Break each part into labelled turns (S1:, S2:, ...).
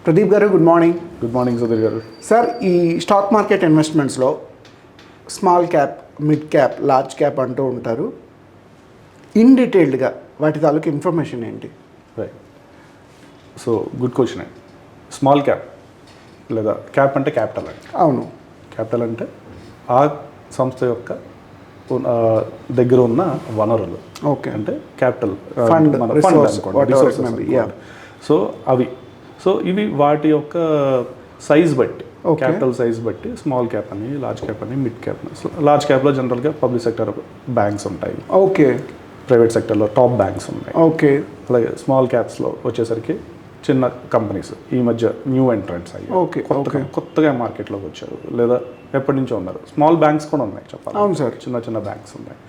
S1: ప్రదీప్ గారు good morning.
S2: Good morning Sudheer గారు.
S1: Sir, ఈ స్టాక్ మార్కెట్ ఇన్వెస్ట్మెంట్స్లో small cap, mid cap, large cap అంటూ ఉంటారు. ఇన్ డీటెయిల్డ్గా వాటి తాలూకు ఇన్ఫర్మేషన్ ఏంటి?
S2: రైట్. సో గుడ్ క్వశ్చన్ అండి. స్మాల్ క్యాప్ లేదా క్యాప్ అంటే క్యాపిటల్ అండి.
S1: అవును.
S2: క్యాపిటల్ అంటే ఆ సంస్థ యొక్క దగ్గర ఉన్న వనరులు.
S1: ఓకే.
S2: అంటే క్యాపిటల్
S1: ఫండ్, రిసోర్స్,
S2: సో అవి. సో ఇవి వాటి యొక్క సైజ్ బట్టి, క్యాపిటల్ సైజ్ బట్టి స్మాల్ క్యాప్ అని, లార్జ్ క్యాప్ అని, మిడ్ క్యాప్. లార్జ్ క్యాప్లో జనరల్గా పబ్లిక్ సెక్టర్ బ్యాంక్స్ ఉంటాయి.
S1: ఓకే.
S2: ప్రైవేట్ సెక్టర్లో టాప్ బ్యాంక్స్ ఉన్నాయి.
S1: ఓకే.
S2: అలాగే స్మాల్ క్యాప్స్లో వచ్చేసరికి చిన్న కంపెనీస్ ఈ మధ్య న్యూ ఎంట్రెంట్స్ అయ్యాయి.
S1: ఓకే.
S2: కొత్తగా మార్కెట్లోకి వచ్చారు లేదా ఎప్పటి నుంచో ఉన్నారు. స్మాల్ బ్యాంక్స్ కూడా ఉన్నాయి చెప్పాలి.
S1: అవును సార్.
S2: చిన్న చిన్న బ్యాంక్స్ ఉన్నాయి.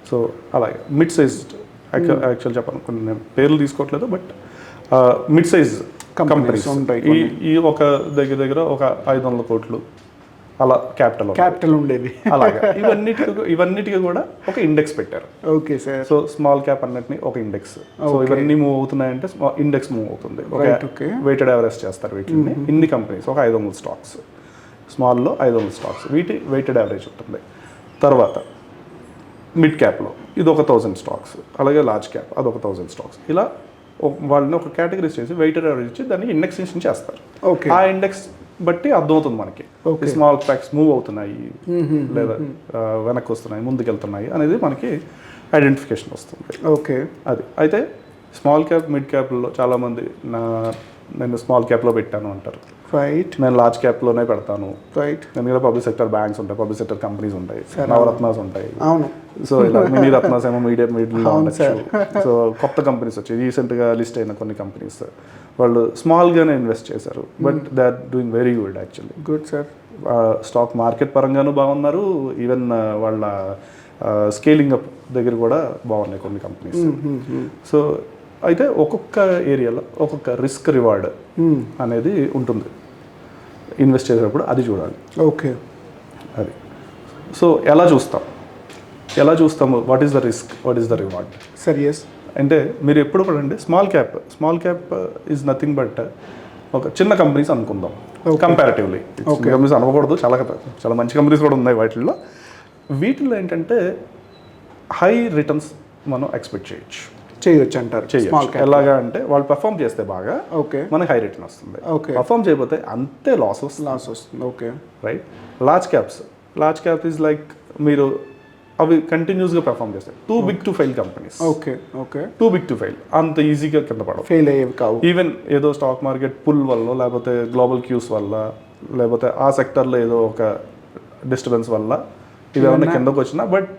S2: సో అలాగే మిడ్ సైజ్డ్, యాక్చువల్ చెప్పాను, కొన్ని నేను పేర్లు తీసుకోవట్లేదు, బట్ మిడ్ సైజ్ కంపెనీస్
S1: ఉంటాయి.
S2: ఈ ఒక దగ్గర ఒక 500 కోట్లు అలా క్యాపిటల్
S1: ఉండేవి.
S2: అలాగా ఇవన్నిటికీ కూడా ఒక ఇండెక్స్ పెట్టారు.
S1: Okay sir.
S2: So small cap అన్నిటిని ఒక ఇండెక్స్. సో ఇవన్నీ మూవ్ అవుతున్నాయంటే ఇండెక్స్ మూవ్ అవుతుంది. వెయిటెడ్ యావరేజ్ చేస్తారు వీటిని. ఇన్ని కంపెనీస్, ఒక 500 స్టాక్స్, స్మాల్లో 500 స్టాక్స్, వీటి వెయిటెడ్ యావరేజ్ ఉంటుంది. తర్వాత మిడ్ క్యాప్లో ఇది ఒక 1000 స్టాక్స్, అలాగే లార్జ్ క్యాప్ అది ఒక 1000 స్టాక్స్. ఇలా వాళ్ళని ఒక కేటగిరీస్ చేసి వెయిటెడ్ యావరేజ్ ఇచ్చి దాన్ని ఇండెక్స్ నుంచి చేస్తారు. ఆ ఇండెక్స్ బట్టి అర్థమవుతుంది మనకి స్మాల్ క్యాప్స్ మూవ్ అవుతున్నాయి లేదా వెనక్కి వస్తున్నాయి, ముందుకెళ్తున్నాయి అనేది మనకి ఐడెంటిఫికేషన్ వస్తుంది.
S1: ఓకే.
S2: అది అయితే స్మాల్ క్యాప్, మిడ్ క్యాప్లో చాలామంది నేను స్మాల్ క్యాప్లో పెట్టాను అంటారు.
S1: రైట్.
S2: నేను లార్జ్ క్యాప్లోనే పెడతాను.
S1: రైట్.
S2: ఎందుకంటే పబ్లిక్ సెక్టర్ బ్యాంక్స్ ఉంటాయి, పబ్లిక్ సెక్టర్ కంపెనీస్ ఉంటాయి, నవరత్నాస్ ఉంటాయి.
S1: అవును.
S2: సో ఇలా మినీ రత్నాస్ ఏమో మిడిల్లో ఉండొచ్చు. సో కొత్త కంపెనీస్ వచ్చాయి, రీసెంట్గా లిస్ట్ అయిన కొన్ని కంపెనీస్ వాళ్ళు స్మాల్గానే ఇన్వెస్ట్ చేశారు, but they are doing very good actually.
S1: Good sir.
S2: Stock market పరంగానూ బాగున్నారు, ఈవెన్ వాళ్ళ స్కేలింగ్ అప్ దగ్గర కూడా బాగున్నాయి కొన్ని కంపెనీస్. సో అయితే ఒక్కొక్క ఏరియాలో ఒక్కొక్క రిస్క్ రివార్డ్ అనేది ఉంటుంది ఇన్వెస్ట్ చేసేటప్పుడు, అది చూడాలి.
S1: ఓకే.
S2: అది. సో ఎలా చూస్తాము what is the risk, what is the reward?
S1: Sir yes.
S2: అంటే మీరు ఎప్పుడు కూడా అండి small cap is nothing but ఒక చిన్న కంపెనీస్ అనుకుందాం కంపారిటివ్లీ. కంపెనీస్ అనకూడదు, చాలా మంచి కంపెనీస్ కూడా ఉన్నాయి వాటిల్లో. వీటిల్లో ఏంటంటే హై రిటర్న్స్ మనం ఎక్స్పెక్ట్ చేయొచ్చు
S1: అంటారు.
S2: ఎలాగా అంటే వాళ్ళు పర్ఫామ్ చేస్తే బాగా మనకి హై రిటర్న్ వస్తుంది. పర్ఫామ్ చేయకపోతే అంతే లాస్ వస్తుంది.
S1: Okay.
S2: Right. Large cap is like మీరు అవి కంటిన్యూస్గా పర్ఫామ్ చేస్తాయి. Too big to fail companies.
S1: Okay.
S2: Too big to fail, అంత ఈజీగా కింద పడవు,
S1: ఫెయిల్ అయ్యేవి కావు.
S2: ఈవెన్ ఏదో స్టాక్ మార్కెట్ పుల్ వల్ల, లేకపోతే గ్లోబల్ క్యూస్ వల్ల, లేకపోతే ఆ సెక్టర్లో ఏదో ఒక డిస్టర్బెన్స్ వల్ల ఇవి ఏమన్నా కిందకు వచ్చినా, బట్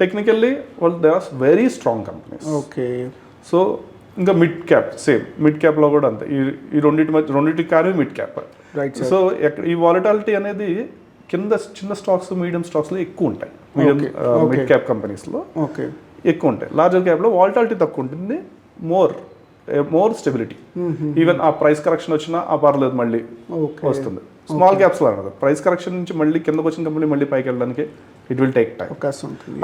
S2: టెక్నికల్లీ వాళ్ళు they are very strong companies.
S1: Okay.
S2: So ఇంకా మిడ్ క్యాప్ సేమ్, మిడ్ క్యాప్లో కూడా అంతే. ఈ రెండింటికి కానీ మిడ్ క్యాప్.
S1: రైట్.
S2: సో ఈ వాలటాలిటీ అనేది కింద చిన్న స్టాక్స్, మీడియం స్టాక్స్లో ఎక్కువ ఉంటాయి. మిడ్ క్యాప్ కంపెనీస్లో ఎక్కువ ఉంటాయి. లార్జర్ క్యాప్లో వాలటాలిటీ తక్కువ ఉంటుంది, మోర్ స్టెబిలిటీ. ఈవెన్ ఆ ప్రైస్ కరెక్షన్ వచ్చినా ఆ పర్లేదు, మళ్ళీ వస్తుంది. స్మాల్ క్యాప్స్లో అన్నది ప్రైస్ కరెక్షన్ నుంచి మళ్ళీ కిందకు వచ్చిన కంపెనీ మళ్ళీ పైకి వెళ్ళడానికి ఇట్ విల్ టేక్ టైం.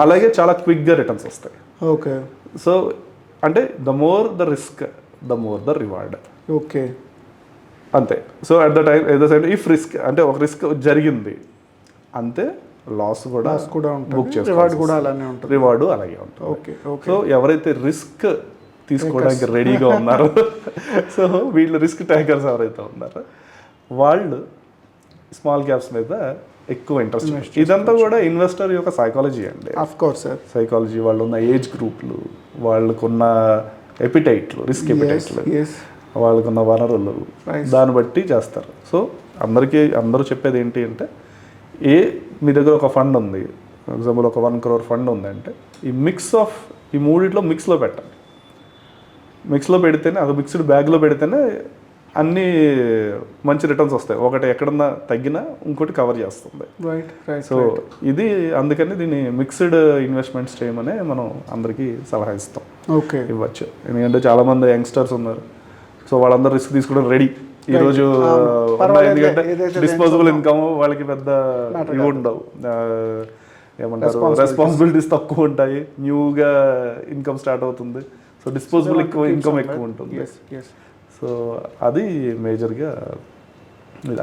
S2: అలాగే చాలా క్విక్గా రిటర్న్స్ వస్తాయి.
S1: ఓకే.
S2: సో అంటే the more the risk, the more the reward.
S1: Okay.
S2: అంతే. So at the time at the same if risk అంటే ఒక రిస్క్ జరిగింది అంతే, లాస్ కూడా బుక్ చేసుకోవాలి, రివార్డు అలాగే ఉంటుంది.
S1: ఓకే.
S2: సో ఎవరైతే రిస్క్ తీసుకోవడానికి రెడీగా ఉన్నారో, సో వీళ్ళు రిస్క్ టేకర్స్ ఎవరైతే ఉన్నారో వాళ్ళు స్మాల్ క్యాప్స్ మీద ఎక్కువ ఇంట్రెస్ట్. ఇదంతా కూడా ఇన్వెస్టర్ యొక్క సైకాలజీ అండి.
S1: Of course sir.
S2: సైకాలజీ, వాళ్ళు ఉన్న ఏజ్ గ్రూప్లు, వాళ్ళకున్న ఎపిటైట్లు, రిస్క్ ఎపిటైట్లు, వాళ్ళకున్న వనరులు, దాన్ని బట్టి చేస్తారు. సో అందరూ చెప్పేది ఏంటి అంటే, మీ దగ్గర ఒక ఫండ్ ఉంది, ఎగ్జాంపుల్ ఒక 1 crore ఫండ్ ఉంది అంటే ఈ మూడిట్లో మిక్స్లో పెట్టాలి. మిక్స్లో పెడితేనే, అది మిక్స్డ్ బ్యాగ్లో పెడితేనే అన్నీ మంచి రిటర్న్స్ వస్తాయి. ఒకటి ఎక్కడన్నా తగ్గినా ఇంకోటి కవర్ చేస్తుంది. సో ఇది అందుకని దీన్ని మిక్స్డ్ ఇన్వెస్ట్మెంట్స్ చేయమని మనం అందరికీ సలహా ఇవ్వచ్చు. ఎందుకంటే చాలామంది యంగ్స్టర్స్ ఉన్నారు, సో వాళ్ళందరూ రిస్క్ తీసుకోవడం రెడీ ఈరోజు. ఎందుకంటే డిస్పోజబుల్ ఇన్కమ్ వాళ్ళకి పెద్ద ఇవి ఉండవు, ఏమంటారు, రెస్పాన్సిబిలిటీస్ తక్కువ ఉంటాయి, న్యూగా ఇన్కమ్ స్టార్ట్ అవుతుంది. సో డిస్పోజబుల్ ఇన్కమ్ ఎక్కువ ఉంటుంది. సో అది మేజర్గా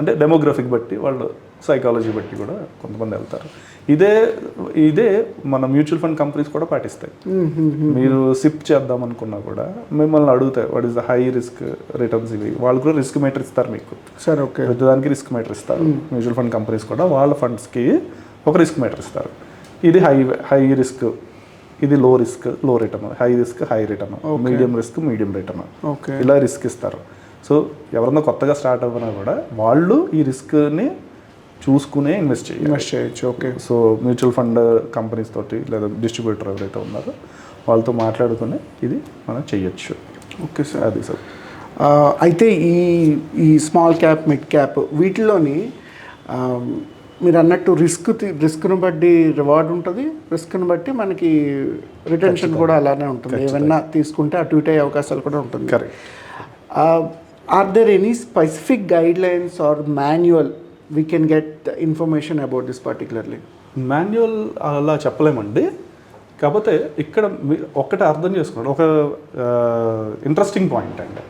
S2: అంటే డెమోగ్రఫిక్ బట్టి వాళ్ళు సైకాలజీ బట్టి కూడా కొంతమంది వెళ్తారు. ఇదే మన మ్యూచువల్ ఫండ్ కంపెనీస్ కూడా పాటిస్తాయి. మీరు సిప్ చేద్దాం అనుకున్నా కూడా మిమ్మల్ని అడుగుతాయి what is the high risk returns ఇవి. వాళ్ళు కూడా రిస్క్ మీటర్ ఇస్తారు మీకు.
S1: సార్ ఓకే,
S2: ప్రతిదానికి రిస్క్ మీటర్ ఇస్తారు. మ్యూచువల్ ఫండ్ కంపెనీస్ కూడా వాళ్ళ ఫండ్స్కి ఒక రిస్క్ మీటర్ ఇస్తారు. ఇది హై రిస్క్, ఇది లో రిస్క్ లో return, high risk high return, medium risk medium return, ఇలా రిస్క్ ఇస్తారు. సో ఎవరన్నా కొత్తగా స్టార్ట్ అవ్వనా కూడా వాళ్ళు ఈ రిస్క్ని చూసుకునే ఇన్వెస్ట్ చేయొచ్చు. Okay, so mutual fund companies తోటి లేదా డిస్ట్రిబ్యూటర్ ఎవరైతే ఉన్నారో వాళ్ళతో మాట్లాడుకుని ఇది మనం చెయ్యొచ్చు.
S1: ఓకే సార్,
S2: అది సార్.
S1: అయితే ఈ స్మాల్ క్యాప్ మిడ్ క్యాప్ వీటిలోని మీరు అన్నట్టు రిస్క్ను బట్టి రివార్డ్ ఉంటుంది, రిస్క్ను బట్టి మనకి రిటెన్షన్ కూడా అలానే ఉంటుంది. ఏమన్నా తీసుకుంటే అటు ఇటు అయ్యే అవకాశాలు కూడా ఉంటుంది.
S2: Correct.
S1: Are there any specific guidelines or manual we can get the information about this particularly?
S2: Manual అలా చెప్పలేమండి. కాకపోతే ఇక్కడ ఒక్కటి అర్థం చేసుకున్నాడు, ఒక ఇంట్రెస్టింగ్ పాయింట్ అండి.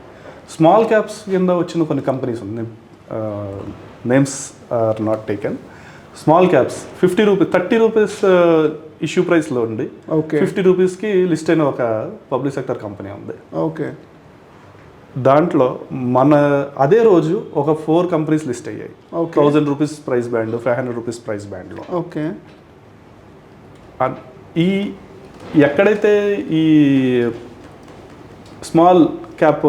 S2: స్మాల్ క్యాప్స్ కింద వచ్చిన కొన్ని కంపెనీస్ ఉన్నాయి, names are not taken. Small caps 50 rupees 30 rupees issue ప్రైస్లో ఉంది.
S1: ఓకే,
S2: 50 రూపీస్కి లిస్ట్ అయిన ఒక పబ్లిక్ సెక్టర్ కంపెనీ ఉంది.
S1: ఓకే,
S2: దాంట్లో మన అదే రోజు ఒక 4 కంపెనీస్ లిస్ట్ అయ్యాయి. 1000 rupees price band, 500 rupees price బ్యాండ్లో.
S1: ఓకే,
S2: ఈ ఎక్కడైతే ఈ స్మాల్ క్యాప్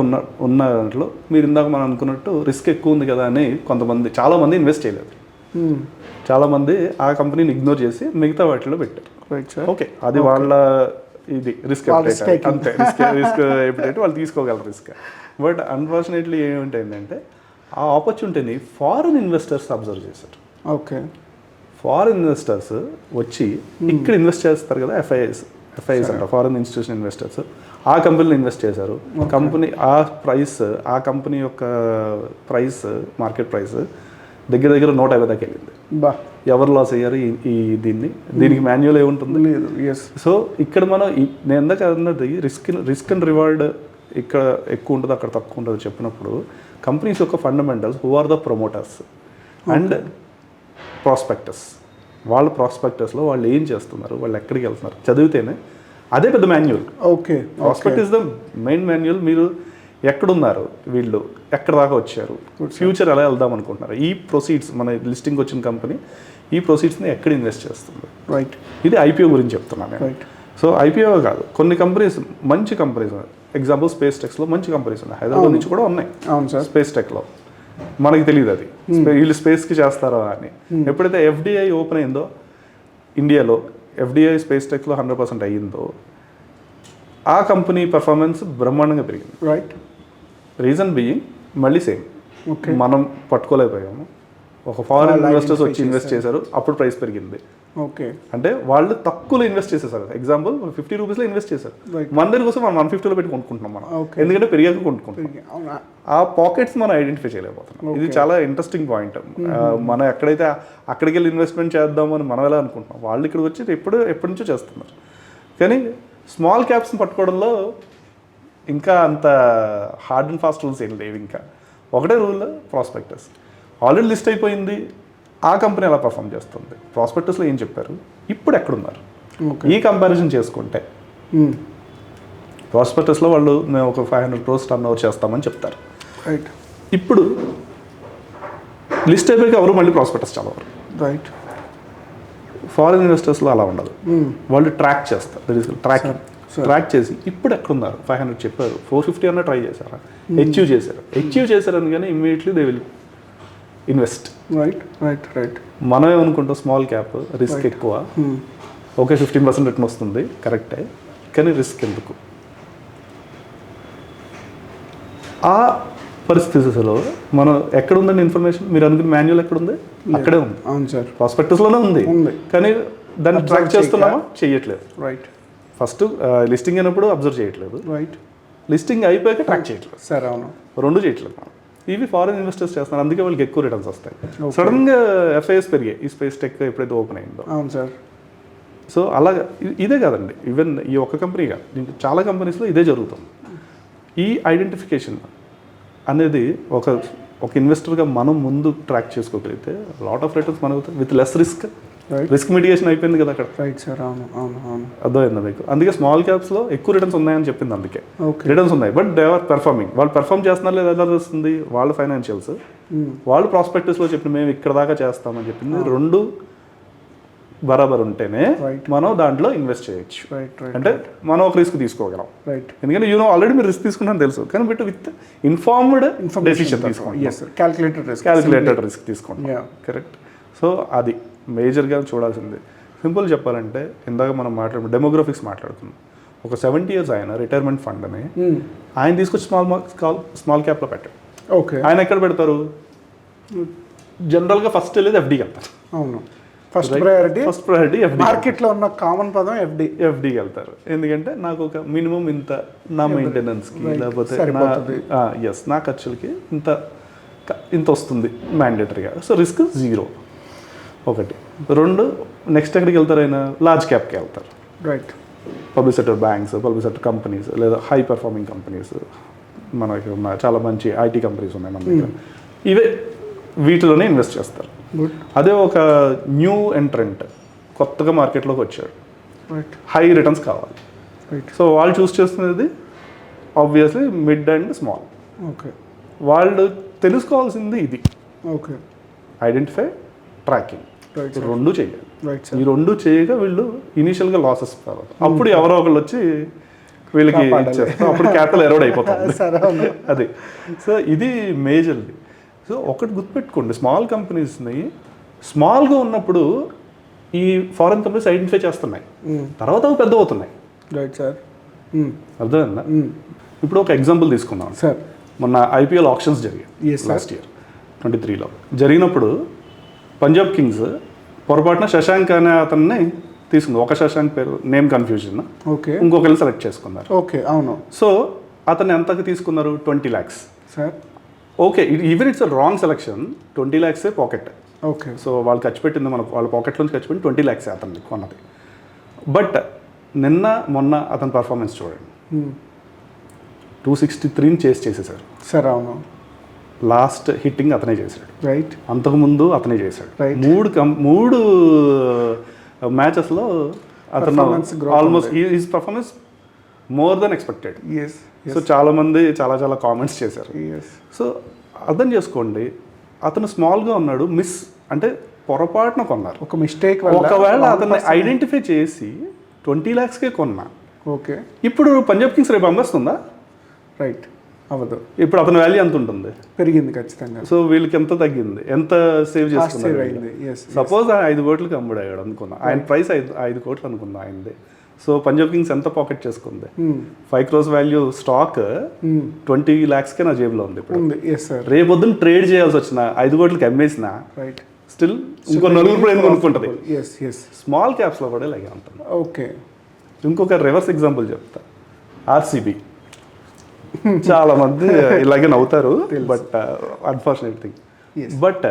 S2: ఉన్న దాంట్లో మీరు ఇందాక మనం అనుకున్నట్టు రిస్క్ ఎక్కువ ఉంది కదా అని చాలామంది ఇన్వెస్ట్ చేయలేదు. చాలామంది ఆ కంపెనీని ఇగ్నోర్ చేసి మిగతా వాటిలో పెట్టారు. ఓకే, అది వాళ్ళ ఇది రిస్క్ అంతే, రిస్క్ ఎప్పుడైతే వాళ్ళు తీసుకోగలరు రిస్క్. బట్ అన్ఫార్చునేట్లీ ఏమిటైందంటే ఆ ఆపర్చునిటీని ఫారిన్ ఇన్వెస్టర్స్ అబ్జర్వ్ చేశారు.
S1: ఓకే,
S2: ఫారిన్ ఇన్వెస్టర్స్ వచ్చి ఇక్కడ ఇన్వెస్ట్ చేస్తారు కదా, ఎఫ్ఐఐస్ అంటారు, ఫారిన్ ఇన్స్టిట్యూషన్ ఇన్వెస్టర్స్. ఆ కంపెనీలో ఇన్వెస్ట్ చేశారు. కంపెనీ ఆ కంపెనీ యొక్క ప్రైస్, మార్కెట్ ప్రైస్ దగ్గర 150 దాకా వెళ్ళింది. ఎవరు లాస్ అయ్యారు దీనికి మాన్యువల్ ఏముంటుంది?
S1: లేదు. ఎస్.
S2: సో ఇక్కడ మనం నేను ఎందాక అన్నది రిస్క్ అండ్ రివార్డ్ ఇక్కడ ఎక్కువ ఉంటుంది, అక్కడ తక్కువ ఉంటుంది చెప్పినప్పుడు కంపెనీస్ యొక్క fundamentals, who are the promoters and prospectus, వాళ్ళ ప్రాస్పెక్టస్లో వాళ్ళు ఏం చేస్తున్నారు, వాళ్ళు ఎక్కడికి వెళ్తున్నారు చదివితేనే అదే పెద్ద manual.
S1: Okay,
S2: prospect is the main manual. మీరు ఎక్కడున్నారు, వీళ్ళు ఎక్కడ దాకా వచ్చారు, ఫ్యూచర్ ఎలా వెళ్దాం అనుకుంటున్నారు, ఈ ప్రొసీడ్స్ మన లిస్టింగ్ వచ్చిన కంపెనీ ఈ ప్రొసీడ్స్ని ఎక్కడ ఇన్వెస్ట్ చేస్తుంది.
S1: రైట్.
S2: ఇది ఐపీఓ గురించి చెప్తున్నాను.
S1: రైట్.
S2: సో ఐపీఓ కాదు, కొన్ని కంపెనీస్ మంచి కంపెనీస్ ఉన్నాయి. ఎగ్జాంపుల్ స్పేస్ టెక్స్లో మంచి కంపెనీస్ ఉన్నాయి, హైదరాబాద్ నుంచి కూడా ఉన్నాయి.
S1: అవును సార్.
S2: స్పేస్ టెక్లో మనకి తెలియదు అది వీళ్ళు స్పేస్కి చేస్తారో అని. ఎప్పుడైతే ఎఫ్డిఐ ఓపెన్ అయిందో ఇండియాలో, ఎఫ్డిఐ స్పేస్ టెక్లో 100% అయ్యిందో ఆ కంపెనీ పర్ఫార్మెన్స్ బ్రహ్మాండంగా పెరిగింది.
S1: రైట్.
S2: రీజన్ బీయింగ్ మళ్ళీ సేమ్,
S1: ఓకే,
S2: మనం పట్టుకోలేకపోయాము. ఒక ఫారిన్ ఇన్వెస్టర్స్ వచ్చి ఇన్వెస్ట్ చేశారు, అప్పుడు ప్రైస్ పెరిగింది.
S1: ఓకే,
S2: అంటే వాళ్ళు తక్కువలో ఇన్వెస్ట్ చేసేసారు. ఎగ్జాంపుల్ 50 రూపీస్లో ఇన్వెస్ట్ చేశారు, మన దగ్గర కోసం మనం 150లో పెట్టి కొనుక్కుంటున్నాం మనం, ఎందుకంటే పెరిగాక కొనుక్కుంటున్నాం. ఆ పాకెట్స్ మనం ఐడెంటిఫై చేయలేకపోతున్నాం. ఇది చాలా ఇంట్రెస్టింగ్ పాయింట్. మనం ఎక్కడైతే అక్కడికి వెళ్ళి ఇన్వెస్ట్మెంట్ చేద్దామని మనం ఎలా అనుకుంటున్నాం, వాళ్ళు ఇక్కడికి వచ్చి ఎప్పటి నుంచో చేస్తున్నారు. కానీ స్మాల్ క్యాప్స్ని పట్టుకోవడంలో ఇంకా అంత హార్డ్ అండ్ ఫాస్ట్ రూల్స్ ఏం లేవు. ఇంకా ఒకటే రూల్, ప్రాస్పెక్టస్. ఆల్రెడీ లిస్ట్ అయిపోయింది, ఆ కంపెనీ ఎలా పర్ఫామ్ చేస్తుంది, ప్రాస్పెక్టస్లో ఏం చెప్పారు, ఇప్పుడు ఎక్కడున్నారు, ఈ కంపారిజన్ చేసుకుంటే ప్రాస్పెక్టస్లో వాళ్ళు మేము ఒక 500 crores టర్న్ ఓవర్ చేస్తామని చెప్తారు.
S1: రైట్.
S2: ఇప్పుడు లిస్ట్ అయిపోయాక ఎవరు మళ్ళీ ప్రాస్పెక్టస్ చదవరు.
S1: రైట్.
S2: ఫారిన్ ఇన్వెస్టర్స్లో అలా ఉండదు, వాళ్ళు ట్రాక్ చేస్తారు. ట్రాక్ చేసి ఇప్పుడు ఎక్కడున్నారు, 500 చెప్పారు, 450 అన్న ట్రై చేశారా, అచీవ్ చేశారని కానీ immediately they will invest.
S1: Right. Right. Right.
S2: మనం ఏమనుకుంటాం, స్మాల్ క్యాప్ రిస్క్ ఎక్కువ, ఓకే 15% రిటర్న్ వస్తుంది, కరెక్టే, కానీ రిస్క్ ఎందుకు? ఆ పరిస్థితుల్లో మనం ఎక్కడుందండి ఇన్ఫర్మేషన్, మీరు అనుకున్న మాన్యువల్ ఎక్కడుంది, అక్కడే ఉంది.
S1: అవును సార్,
S2: ప్రాస్పెక్టస్లోనే ఉంది, కానీ దాన్ని ట్రాక్ చేస్తున్నామా, చేయట్లేదు.
S1: రైట్.
S2: ఫస్ట్ లిస్టింగ్ అయినప్పుడు అబ్జర్వ్ చేయట్లేదు,
S1: రైట్.
S2: లిస్టింగ్ అయిపోయాక ట్రాక్ చేయట్లేదు.
S1: సార్ అవును,
S2: రెండు చేయట్లేదు మనం. ఇవి ఫారిన్ ఇన్వెస్టర్స్ చేస్తున్నారు, అందుకే వాళ్ళకి ఎక్కువ రిటర్న్స్ వస్తాయి. సడన్గా ఎఫ్ఐఎస్ పెరిగాయి ఈ స్పేస్ టెక్ ఎప్పుడైతే ఓపెన్ అయిందో.
S1: అవును సార్.
S2: సో అలాగా ఇదే కాదండి, ఈవెన్ ఈ ఒక్క కంపెనీ కాదు, చాలా కంపెనీస్లో ఇదే జరుగుతుంది. ఈ ఐడెంటిఫికేషన్ అనేది ఒక ఇన్వెస్టర్గా మనం ముందు ట్రాక్ చేసుకోగలిగితే లాట్ ఆఫ్ రిటర్న్స్ మనకు విత్ లెస్ రిస్క్ మిటిగేషన్ అయిపోయింది కదా అక్కడ.
S1: రైట్ సార్, అవును అవును అవును.
S2: అర్థమైందా మీకు? అందుకే స్మాల్ క్యాప్స్లో ఎక్కువ రిటర్న్స్ ఉన్నాయని చెప్పింది. అందుకే రిటర్న్స్ ఉన్నాయి, బట్ దే ఆర్ పెర్ఫార్మింగ్. వాళ్ళు పెర్ఫార్మ్ చేస్తున్నారు లేదా ఎలా వస్తుంది? వాళ్ళ ఫైనాన్షియల్స్, వాళ్ళు ప్రాస్పెక్టస్లో చెప్పిన మేము ఇక్కడ దాకా చేస్తామని చెప్పింది రెండు బరాబర్ ఉంటేనే మనం దాంట్లో ఇన్వెస్ట్ చేయొచ్చు. అంటే మనం ఒక రిస్క్ తీసుకోగలం. ఎందుకంటే ఆల్రెడీ మీరు రిస్క్ తీసుకున్నాను తెలుసు, కానీ బట్ విత్ ఇన్ఫార్మ్డ్ డెసిషన్ తీసుకోండి, క్యాలిక్యులేటెడ్ రిస్క్ తీసుకోండి. కరెక్ట్. సో అది మేజర్గా చూడాల్సింది. సింపుల్ చెప్పాలంటే ఇందాక మనం డెమోగ్రఫిక్స్ మాట్లాడుతున్నాం. ఒక 70 years ఆయన రిటైర్మెంట్ ఫండ్ అని ఆయన తీసుకొచ్చి స్మాల్ క్యాప్లో పెట్టాడు.
S1: ఓకే,
S2: ఆయన ఎక్కడ పెడతారు? జనరల్గా ఫస్ట్ వెళ్ళేది ఎఫ్డీకి వెళ్తారు.
S1: అవును, ఫస్ట్ ప్రయారిటీ ఎఫ్డీ. మార్కెట్లో ఉన్న కామన్ పదం
S2: ఎఫ్డీకి వెళ్తారు. ఎందుకంటే నాకు ఒక మినిమం ఇంత నా మెయింటెనెన్స్కి లేకపోతే నా ఖర్చులకి ఇంత వస్తుంది మ్యాండేటరీగా. So risk 0. ఒకటి. 2, నెక్స్ట్ ఎక్కడికి వెళ్తారు? ఆయన లార్జ్ క్యాప్కి వెళ్తారు.
S1: Right.
S2: Public sector banks, public sector companies, లేదా హై పర్ఫార్మింగ్ కంపెనీస్, మనకి ఉన్న చాలా మంచి ఐటీ కంపెనీస్ ఉన్నాయి మన దగ్గర. ఇవే వీటిలోనే ఇన్వెస్ట్ చేస్తారు. అదే ఒక న్యూ ఎంట్రెంట్ కొత్తగా మార్కెట్లోకి వచ్చాడు, హై రిటర్న్స్ కావాలి. సో వాళ్ళు చూస్ చేస్తున్నది obviously mid and small.
S1: Okay,
S2: వాళ్ళు తెలుసుకోవాల్సింది ఇది.
S1: ఓకే,
S2: ఐడెంటిఫై, ట్రాకింగ్, రెండు చేయాలి. ఈ 2 చేయగా వీళ్ళు ఇనీషియల్గా లాసెస్ కావాలి. అప్పుడు ఎవరో ఒకళ్ళు వచ్చి వీళ్ళకి ఇచ్చేస్తారు. అప్పుడు క్యాపిటల్ ఎరోడ్ అయిపోతుంది. అది. సో ఇది మేజర్లీ. సో ఒకటి గుర్తుపెట్టుకోండి, స్మాల్ కంపెనీస్ని స్మాల్గా ఉన్నప్పుడు ఈ ఫారెన్ కంపెనీస్ ఐడెంటిఫై చేస్తున్నాయి, తర్వాత అవి పెద్ద అవుతున్నాయి.
S1: రైట్ సార్,
S2: అర్థమైందా? ఇప్పుడు ఒక ఎగ్జాంపుల్ తీసుకుందాం
S1: సార్.
S2: మొన్న ఐపీఎల్ ఆప్షన్స్ జరిగాయి లాస్ట్ ఇయర్ 2023లో. జరిగినప్పుడు పంజాబ్ కింగ్స్ పొరపాటున శశాంక్ అనే అతన్ని తీసుకుంది. ఒక శశాంక్ పేరు నేమ్ కన్ఫ్యూజన్.
S1: ఓకే,
S2: ఇంకొకరిని సెలెక్ట్ చేసుకున్నారు.
S1: ఓకే, అవును.
S2: సో అతన్ని ఎంతకి తీసుకున్నారు? 20 lakhs
S1: sir.
S2: Okay, even it's wrong selection. 20 lakhs pocket.
S1: Okay,
S2: so వాళ్ళు ఖర్చు పెట్టింది వాళ్ళ పాకెట్ నుంచి ఖర్చు పెట్టి 20 lakhs అతన్ని కొన్నది. బట్ మొన్న అతని పర్ఫార్మెన్స్ చూడండి, 263ని చేసేసారు
S1: సార్. అవును,
S2: లాస్ట్ హిట్టింగ్ అతనే చేశాడు.
S1: రైట్.
S2: అంతకుముందు అతనే చేశాడు. 3 మ్యాచెస్లో అతను almost his performance more than expected. So చాలామంది చాలా కామెంట్స్ చేశారు. సో అర్థం చేసుకోండి, అతను స్మాల్గా ఉన్నాడు, అంటే పొరపాటున కొన్నారు.
S1: ఒక మిస్టేక్.
S2: ఒకవేళ అతన్ని ఐడెంటిఫై చేసి 20 lakhsకే కొన్నా,
S1: ఓకే,
S2: ఇప్పుడు పంజాబ్ కింగ్స్ రేపు అమ్మేస్తుందా?
S1: రైట్, అవ్వదు.
S2: ఇప్పుడు అతని వాల్యూ ఎంత ఉంటుంది?
S1: పెరిగింది ఖచ్చితంగా.
S2: సో వీళ్ళకి ఎంత తగ్గింది? ఎంత సేవ్ చేసుకున్నారు? సపోజ్ ఆయన 5 కోట్లకి అమ్ముడయ్యాడు అనుకున్నా, ఆయన ప్రైస్ 5 కోట్లు అనుకున్నా ఆయనది. సో పంజాబ్ కింగ్స్ ఎంత పాకెట్ చేసుకుంది? 5 crores వాల్యూ స్టాక్ 20 lakhsకే నా జేబులో ఉంది ఇప్పుడు. రేపొద్దున ట్రేడ్ చేయాల్సి వచ్చిన 5 కోట్లకి అమ్మేసిన స్టిల్ ఇంకో 4 బ్రెయిన్ కొనుక్కుంటుంది. స్మాల్ క్యాప్స్లో కూడా ఇలాగే ఉంటుంది.
S1: ఓకే,
S2: ఇంకొక రివర్స్ ఎగ్జాంపుల్ చెప్తా. ఆర్సీబీ చాలా మంది ఇలాగే నవ్వుతారు, బట్ అన్ఫార్చునేట్ థింగ్. బట్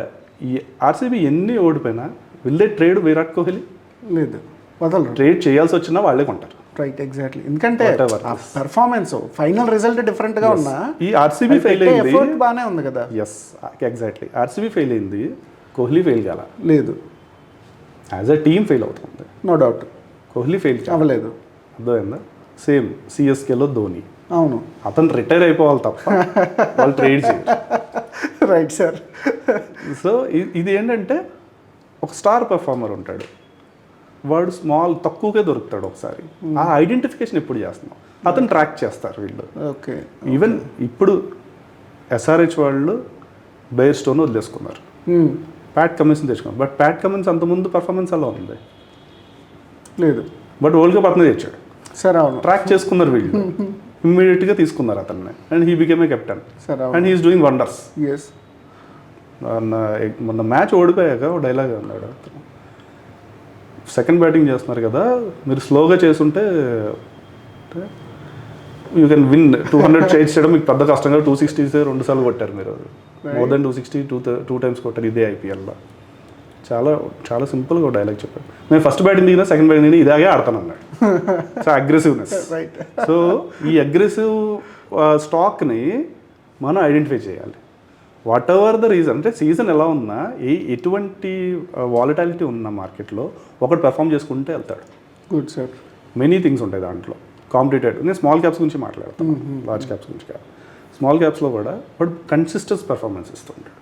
S2: ఈ ఆర్సీబీ ఎన్ని ఓడిపోయినా వీళ్ళే ట్రేడ్ విరాట్ కోహ్లీ
S1: లేదు, వదలరు.
S2: ట్రేడ్ చేయాల్సి వచ్చినా వాళ్ళే కొంటారు.
S1: Right, exactly. ఎందుకంటే పర్ఫార్మెన్స్ ఫైనల్ రిజల్ట్ డిఫరెంట్గా ఉన్నా
S2: ఈ ఆర్సీబీ ఫెయిల్ అయింది,
S1: బాగానే ఉంది కదా.
S2: Yes, exactly. ఆర్సీబీ ఫెయిల్ అయింది, కోహ్లీ ఫెయిల్ కాల
S1: లేదు.
S2: యాజ్ అ టీమ్ ఫెయిల్ అవుతుంది,
S1: నో డౌట్.
S2: కోహ్లీ ఫెయిల్
S1: అవ్వలేదు.
S2: అర్థమైందా? సేమ్ సిఎస్కేలో ధోని.
S1: అవును,
S2: అతను రిటైర్ అయిపోవాలి తప్ప వాళ్ళు ట్రేడ్ చేయరు.
S1: Right sir.
S2: సో ఇది ఏంటంటే ఒక స్టార్ పర్ఫార్మర్ ఉంటాడు, వాడు తక్కువగా దొరుకుతాడు ఒకసారి. ఆ ఐడెంటిఫికేషన్ ఎప్పుడు చేస్తున్నాం, అతను ట్రాక్ చేస్తారు వీళ్ళు.
S1: ఓకే,
S2: ఈవెన్ ఇప్పుడు ఎస్ఆర్హెచ్ వాళ్ళు బెయిర్ స్టోన్ వదిలేసుకున్నారు, ప్యాట్ కమిన్స్ తెచ్చుకున్నారు. బట్ ప్యాట్ కమిన్స్ అంతకుముందు పర్ఫార్మెన్స్ అలా ఉంది
S1: లేదు,
S2: బట్ వరల్డ్ కప్ అతనే తెచ్చాడు.
S1: సరే, అవును,
S2: ట్రాక్ చేసుకున్నారు వీళ్ళు. ఇమ్మీడియట్గా తీసుకున్నారు అతన్ని, and he became a captain, and he is doing wonders. మొన్న మ్యాచ్ ఓడిపోయాక ఒక డైలాగ్ అన్నాడు, సెకండ్ బ్యాటింగ్ చేస్తున్నారు కదా, మీరు స్లోగా చేసుంటే యూ కెన్ విన్. 200 చేజ్ చేయడం మీకు పెద్ద కష్టంగా 260 2 సార్లు కొట్టారు మీరు. మోర్ దెన్ 260 2 times కొట్టారు ఇదే ఐపీఎల్లో. చాలా సింపుల్గా డైలాగ్ చెప్పాడు. నేను ఫస్ట్ బ్యాటింగ్ దిగినా సెకండ్ బ్యాటింగ్ దిగినా ఇలాగే ఆడతాను అన్నాడు. So aggressiveness. సో ఈ అగ్రెసివ్ స్టాక్ని మనం ఐడెంటిఫై చేయాలి. వాట్ ఎవర్ ద రీజన్, అంటే సీజన్ ఎలా ఉన్నా ఎటువంటి వాలటాలిటీ ఉన్న మార్కెట్లో ఒకటి పెర్ఫామ్ చేసుకుంటే వెళ్తాడు.
S1: Good sir.
S2: మెనీ థింగ్స్ ఉంటాయి దాంట్లో. కాంపిటేటెడ్, నేను స్మాల్ క్యాప్స్ గురించి మాట్లాడతాను, లార్జ్ క్యాప్స్ గురించి కాదు. స్మాల్ క్యాప్స్లో కూడా వాడు కన్సిస్టెన్స్ పెర్ఫార్మెన్స్ ఇస్తుంటాడు,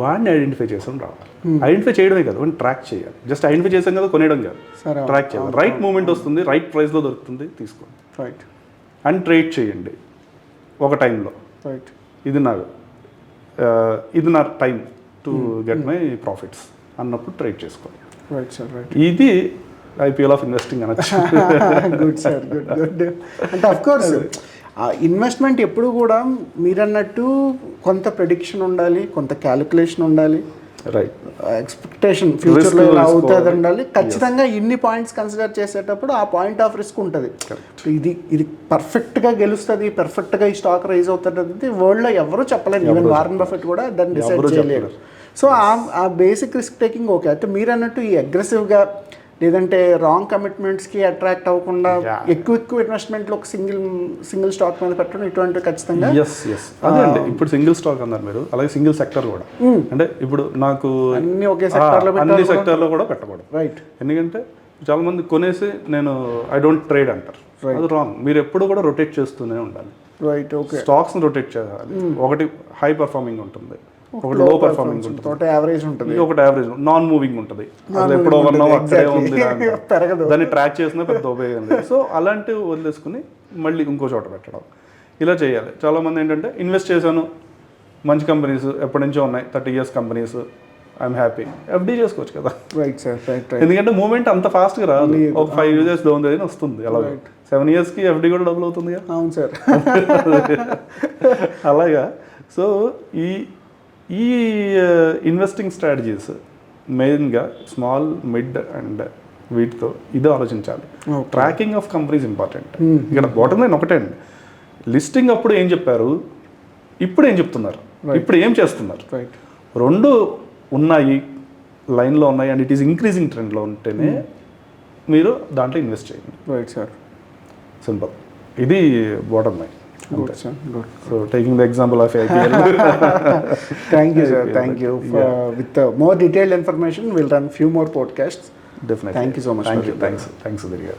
S2: వాడిని ఐడెంటిఫై చేసుకుని రావాలి. ఐడెంటిఫై చేయడమే కాదు, వాడిని ట్రాక్ చేయాలి. జస్ట్ ఐడెంటిఫై చేసాం కదా కొనేయడం కాదు, ట్రాక్ చేయాలి. రైట్ మూమెంట్ వస్తుంది, రైట్ ప్రైస్లో దొరుకుతుంది, తీసుకోండి.
S1: రైట్.
S2: అండ్ ట్రేడ్ చేయండి ఒక టైంలో.
S1: రైట్.
S2: ఇది నా time to get my profits అన్నప్పుడు ట్రేడ్ చేసుకోండి.
S1: Right sir. రైట్.
S2: ఇది ఐపీఎల్ ఆఫ్ ఇన్వెస్టింగ్ అనొచ్చు.
S1: Good sir. Good good. అంటే అఫ్ కోర్స్ ఇన్వెస్ట్మెంట్ ఎప్పుడు కూడా మీరన్నట్టు కొంత ప్రెడిక్షన్ ఉండాలి, కొంత క్యాలిక్యులేషన్ ఉండాలి,
S2: రైట్,
S1: ఎక్స్పెక్టేషన్ ఫ్యూచర్లో ఇలా అవుతుంది ఉండాలి. ఖచ్చితంగా ఇన్ని పాయింట్స్ కన్సిడర్ చేసేటప్పుడు ఆ పాయింట్ ఆఫ్ రిస్క్ ఉంటుంది. ఇది పర్ఫెక్ట్గా గెలుస్తుంది, పర్ఫెక్ట్గా ఈ స్టాక్ రైజ్ అవుతుంది వరల్డ్లో ఎవరు చెప్పలేరు. ఈవెన్ వారన్ బఫెట్ కూడా దాన్ని డిసైడ్ చేయలేరు. సో ఆ బేసిక్ రిస్క్ టేకింగ్ ఓకే. అయితే మీరు అన్నట్టు ఈ అగ్రెసివ్గా లేదంటే రాంగ్ కమిట్మెంట్స్కి అట్రాక్ట్ అవ్వకుండా ఎక్కువ ఇన్వెస్ట్మెంట్లో ఒక సింగిల్ స్టాక్ మీద పెట్టడం ఇటువంటి ఖచ్చితంగా.
S2: అదే అండి, ఇప్పుడు సింగిల్ స్టాక్ అన్నారు మీరు, అలాగే సింగిల్ సెక్టర్ కూడా. అంటే ఇప్పుడు నాకు
S1: అన్ని ఒకే సెక్టర్లో
S2: అన్ని సెక్టర్లో కూడా పెట్టకూడదు.
S1: రైట్.
S2: ఎందుకంటే చాలా మంది కొనేసి నేను ఐ డోంట్ ట్రేడ్ అంటారు. అది రాంగ్. మీరు ఎప్పుడు కూడా రొటేట్ చేస్తూనే ఉండాలి.
S1: రైట్. ఓకే.
S2: స్టాక్స్ని రొటేట్ చేయాలి. ఒకటి హై పర్ఫార్మింగ్ ఉంటుంది, ఒకటి లో పర్ఫార్మింగ్ ఉంటుంది,
S1: ఒకటి యావరేజ్ ఉంటుంది,
S2: ఒకటి యావరేజ్ నాన్ మూవింగ్ ఉంటుంది. అది ఎప్పుడో ఉన్నాం అక్కడే ఉంది, దాన్ని ట్రాక్ చేసినా పెద్ద ఉపయోగం లేదు. సో అలాంటివి వదిలేసుకుని మళ్ళీ ఇంకో చోట పెట్టడం, ఇలా చేయాలి. చాలామంది ఏంటంటే ఇన్వెస్ట్ చేశాను, మంచి కంపెనీస్ ఎప్పటి నుంచో ఉన్నాయి, 30 years companies, I'm happy, FD చేసుకోవచ్చు కదా.
S1: Right sir. రైట్.
S2: ఎందుకంటే మూమెంట్ అంత ఫాస్ట్గా రాదు, ఒక 5 years డౌన్ అని వస్తుంది. అలా 7 yearsకి ఎఫ్డీ కూడా డబుల్ అవుతుంది కదా.
S1: అవును సార్.
S2: అలాగా. సో ఈ ఇన్వెస్టింగ్ స్ట్రాటజీస్ మెయిన్గా స్మాల్, మిడ్ అండ్ వీటితో ఇదే ఆలోచించాలి. Tracking of companies important. ఇక్కడ బాటమ్ లైన్ ఒకటే అండి, లిస్టింగ్ అప్పుడు ఏం చెప్పారు, ఇప్పుడు ఏం చెప్తున్నారు, ఇప్పుడు ఏం చేస్తున్నారు, రెండు ఉన్నాయి, లైన్లో ఉన్నాయి, అండ్ ఇట్ ఈస్ ఇంక్రీజింగ్ ట్రెండ్లో ఉంటేనే మీరు దాంట్లో ఇన్వెస్ట్ చేయండి.
S1: Right sir.
S2: సింపుల్. ఇది bottom line.
S1: Good, sir. Good.
S2: So, taking the example of IPL.
S1: Thank you, sir. Thank you. With more detailed information, we'll run few more podcasts.
S2: Definitely.
S1: Thank you so much.
S2: Thank you. Thanks, Sudhir.